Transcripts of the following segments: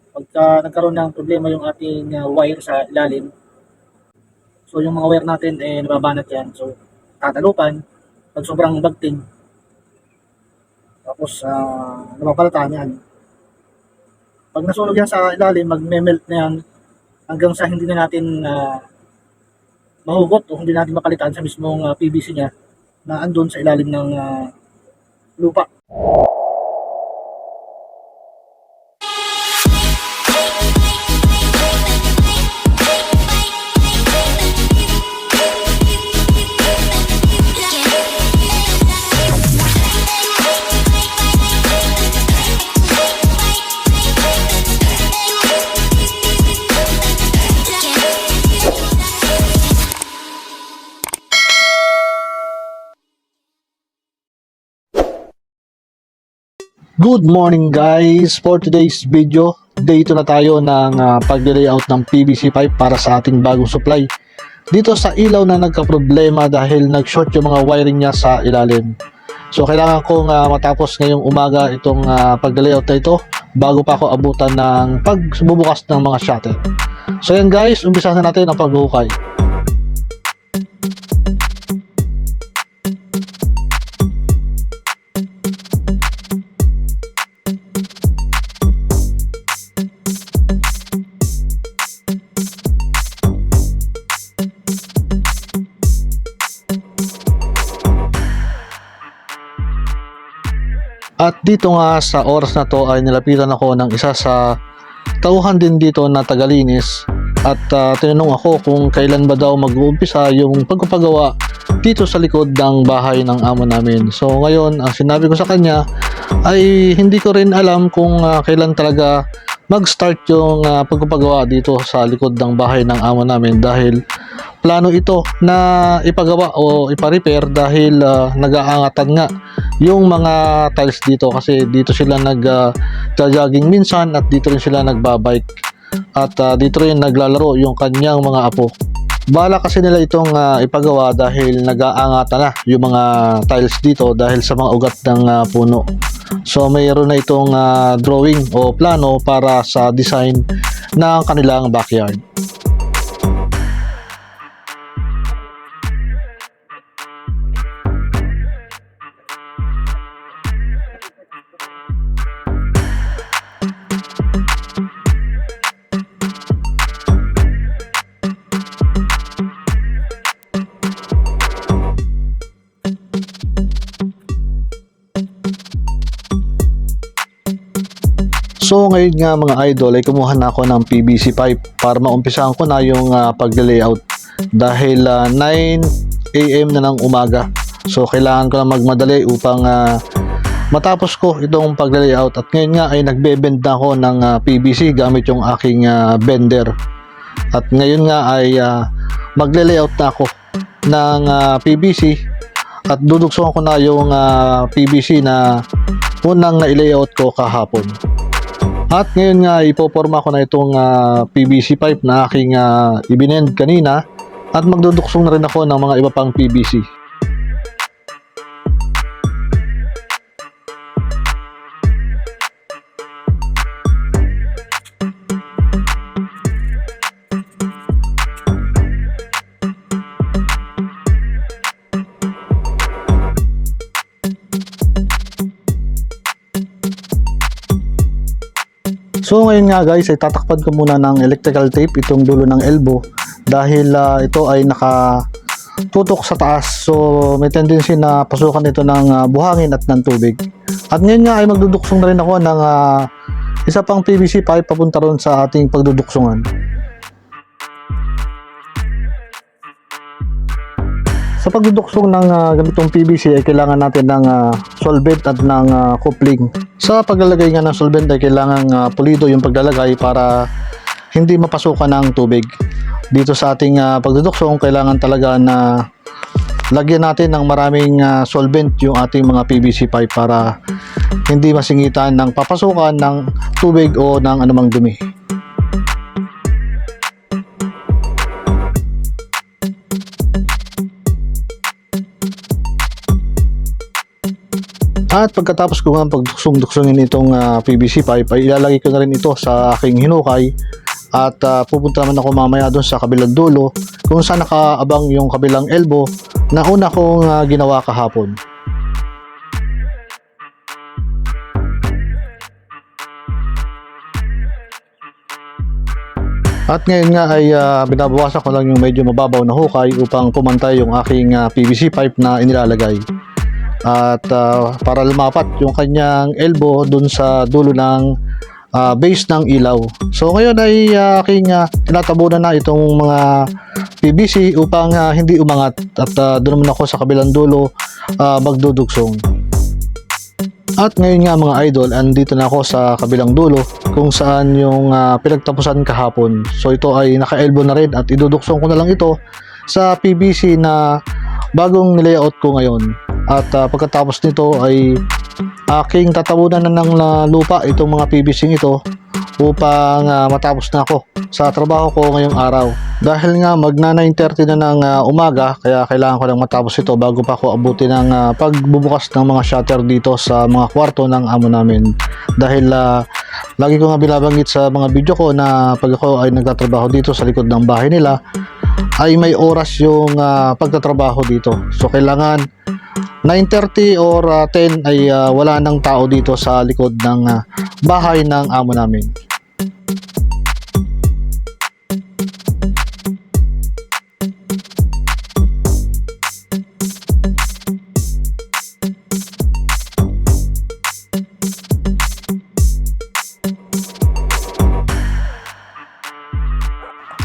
Pagka nagkaroon ng problema yung ating wire sa ilalim, so yung mga wire natin nababanat yan. So tatalupan pag sobrang bagting, tapos napapalitan yan. Pag nasunog yan sa ilalim, magme-melt na yan hanggang sa hindi na natin mahugot o hindi natin mapalitan sa mismong PVC niya na andun sa ilalim ng lupa. Good morning guys! For today's video, day 2 na tayo ng pag-layout ng PVC pipe para sa ating bagong supply. Dito sa ilaw na nagka-problema dahil nag-short yung mga wiring niya sa ilalim. So kailangan kong matapos ngayong umaga itong pag-layout na ito bago pa ako abutan ng pagbubukas ng mga shutter. So yan guys, umpisahan na natin ang paghuhukay. At dito nga sa oras na to ay nilapitan ako ng isa sa tauhan din dito na tagalinis at tinanong ako kung kailan ba daw mag-uumpisa yung pagpapagawa dito sa likod ng bahay ng amo namin. So ngayon ang sinabi ko sa kanya ay hindi ko rin alam kung kailan talaga mag-start yung pagpapagawa dito sa likod ng bahay ng amo namin dahil plano ito na ipagawa o ipa-repair dahil nag-aangatan nga yung mga tiles dito kasi dito sila nag-jogging minsan at dito rin sila nagbabike at dito rin naglalaro yung kanyang mga apo. Bala kasi nila itong ipagawa dahil nag-aangatan na yung mga tiles dito dahil sa mga ugat ng puno. So mayroon na itong drawing o plano para sa design ng kanilang backyard. So ngayon nga mga idol ay kumuha na ako ng PVC pipe para maumpisahan ko na yung pag-layout dahil 9 AM na ng umaga. So kailangan ko na magmadali upang matapos ko itong pag-layout at ngayon nga ay nagbe-bend na ako ng PVC gamit yung aking bender. At ngayon nga ay magle-layout na ako ng PVC at duduksungan ko na yung PVC na unang na-layout ko kahapon. At ngayon nga ipoporma ko na itong PVC pipe na aking ibinend kanina at magduduksong na rin ako ng mga iba pang PVC. So ngayon nga guys ay tatakpan ko muna ng electrical tape itong dulo ng elbow dahil ito ay nakatutok sa taas, so may tendency na pasukan ito ng buhangin at ng tubig. At ngayon nga ay magduduksong na rin ako ng isa pang PVC pipe papunta ron sa ating pagduduksungan. Sa pagduduksong ng ganitong PVC ay kailangan natin ng solvent at ng coupling. Sa paglalagay nga ng solvent ay kailangan pulido yung paglalagay para hindi mapasukan ng tubig. Dito sa ating pagduduksong kailangan talaga na lagyan natin ng maraming solvent yung ating mga PVC pipe para hindi masingitan ng papasukan ng tubig o ng anumang dumi. At pagkatapos ko nga pagduksong-duksongin itong PVC pipe ay ilalagay ko na rin ito sa aking hinukay at pupunta naman ako mamaya doon sa kabilang dulo kung saan nakaabang yung kabilang elbow na una kong ginawa kahapon. At ngayon nga ay binabawasan ko lang yung medyo mababaw na hukay upang pumantay yung aking PVC pipe na inilalagay. At para lumapat yung kanyang elbow dun sa dulo ng base ng ilaw. So ngayon ay aking tinatabunan na itong mga PVC upang hindi umangat at doon naman ako sa kabilang dulo magdudugsong. At ngayon nga mga idol, andito na ako sa kabilang dulo kung saan yung pinagtapusan kahapon. So ito ay naka-elbow na rin at iduduksong ko na lang ito sa PVC na bagong nilayout ko ngayon. At pagkatapos nito ay aking tatabunan na ng lupa itong mga PVC ito upang matapos na ako sa trabaho ko ngayong araw. Dahil nga magna 9:30 na ng umaga, kaya kailangan ko lang matapos ito bago pa ako abuti ng pagbubukas ng mga shutter dito sa mga kwarto ng amo namin. Dahil lagi ko nga binabanggit sa mga video ko na pag ako ay nagtatrabaho dito sa likod ng bahay nila ay may oras yung pagtatrabaho dito. So kailangan 9:30 or 10 ay wala nang tao dito sa likod ng bahay ng amo namin.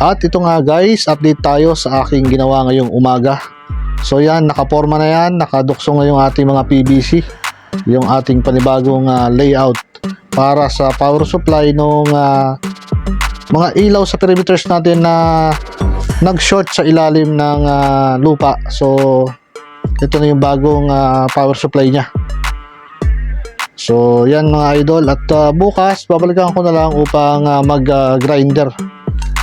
At ito nga guys, update tayo sa aking ginawa ngayong umaga. So yan, nakaporma na yan, nakaduksong na yung ating mga PVC, yung ating panibagong layout para sa power supply ng mga ilaw sa perimeters natin na nag-short sa ilalim ng lupa. So ito na yung bagong power supply niya. So yan mga idol, at bukas babalikan ko na lang upang mag-grinder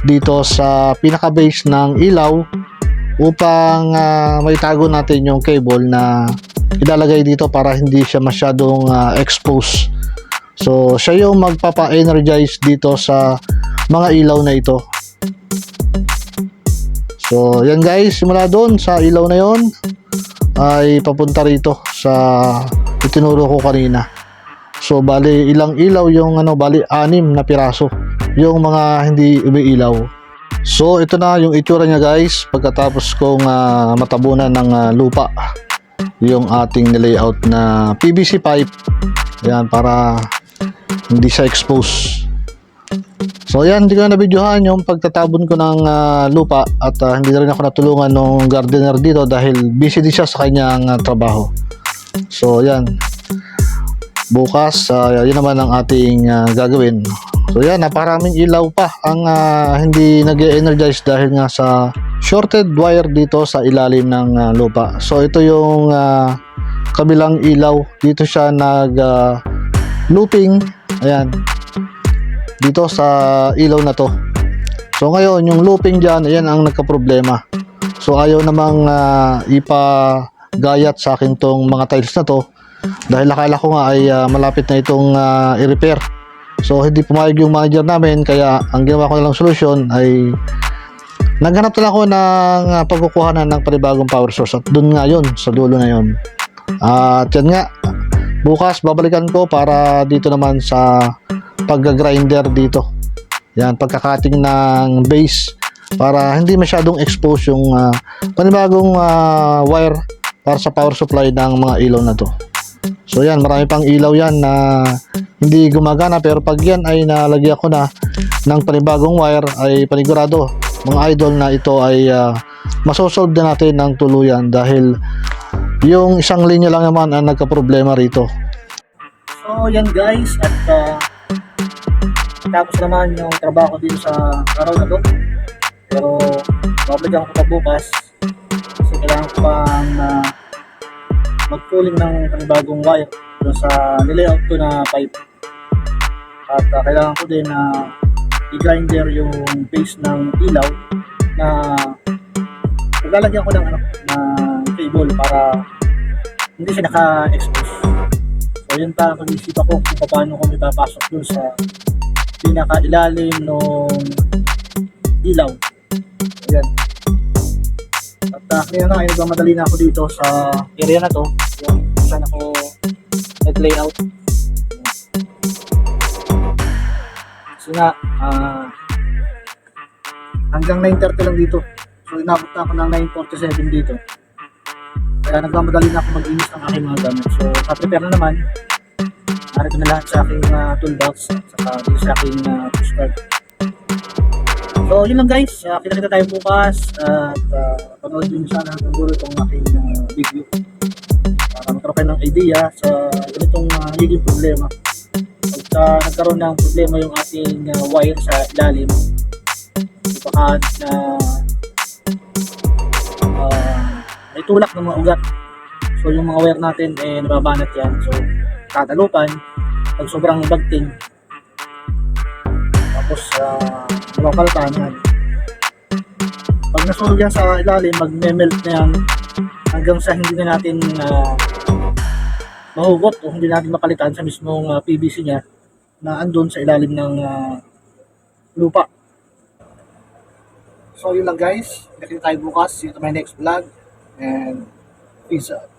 dito sa pinaka-base ng ilaw upang maitago natin yung cable na ilalagay dito para hindi siya masyadong expose. So siya yung magpapa-energize dito sa mga ilaw na ito. So yan guys, simula doon sa ilaw na yon ay papunta rito sa itinuro ko kanina. So bali ilang ilaw yung bali 6 na piraso yung mga hindi umiilaw. So ito na yung itsura niya guys pagkatapos kong matabunan ng lupa yung ating nilayout na PVC pipe. Yan, para hindi siya expose. So yan, hindi ko na nabidyohan yung pagtatabon ko ng lupa at hindi na rin ako natulungan ng gardener dito dahil busy din siya sa kanyang trabaho. So yan, bukas yun naman ang ating gagawin. So yan, naparaming ilaw pa ang hindi nag-energize dahil nga sa shorted wire dito sa ilalim ng lupa. So ito yung kabilang ilaw, dito siya looping, ayan, dito sa ilaw na to. So ngayon yung looping dyan, ayan ang nagka-problema. So ayaw namang ipagayat sa akin tong mga tiles na to dahil akala ko nga ay malapit na itong i-repair. So hindi pumayag yung manager namin, kaya ang ginawa ko na lang solusyon ay naghanap na lang ako ng pagkukuhanan ng panibagong power source at dun nga yun, sa dulo na yun. At yan nga, bukas babalikan ko para dito naman sa pag-grinder dito. Yan, pagkakating ng base para hindi masyadong expose yung panibagong wire para sa power supply ng mga ilaw na to. So yan, marami pang ilaw yan na hindi gumagana, pero pag yan ay nalagyan ko na ng panibagong wire ay panigurado mga idol na ito ay masosolve na natin ng tuluyan dahil yung isang linya lang naman ang nagka-problema rito. So yan guys, at tapos naman yung trabaho dito sa araw na to, pero babalikan ko pa bukas kasi kailangan ko pang mag-pulling ng panibagong wire doon sa nilayout ko na pipe. At kailangan ko din i-grinder yung base ng ilaw na lalagyan ko ng cable para hindi siya naka-expose. So yun pa ang pag-isip ako kung paano ko ipapasok dun sa pinaka-ilalim nung ilaw. Ayan. At kaya na, ay nagmamadali na ako dito sa area na to. Yung saan ako nag-layout. So nga, hanggang 9:30 lang dito. So inabot na ako ng 9:47 dito. Kaya nagmamadali na ako mag-inis ng aking mga gamit. So pa-prepare na naman. Narito na lahat sa aking toolbox at saka dito sa aking pushcart. So yun lang guys, kita-kita tayo bukas at panood din sana hanggang dulo itong aking video para magkaroon kayo ng idea sa ganitong nagiging problema. Pagka nagkaroon ng problema yung ating wire sa ilalim, baka may tulak ng mga ugat. So yung mga wire natin nababanat yan. So tatalupan pag sobrang bagting. Tapos makalpan yan. Pag nasunog yan sa ilalim, magme-melt na yan hanggang sa hindi na natin mahugot o hindi natin mapalitan sa mismong PVC nya na andun sa ilalim ng lupa. So yun lang guys, nakita tayo bukas. See you to my next vlog and peace out.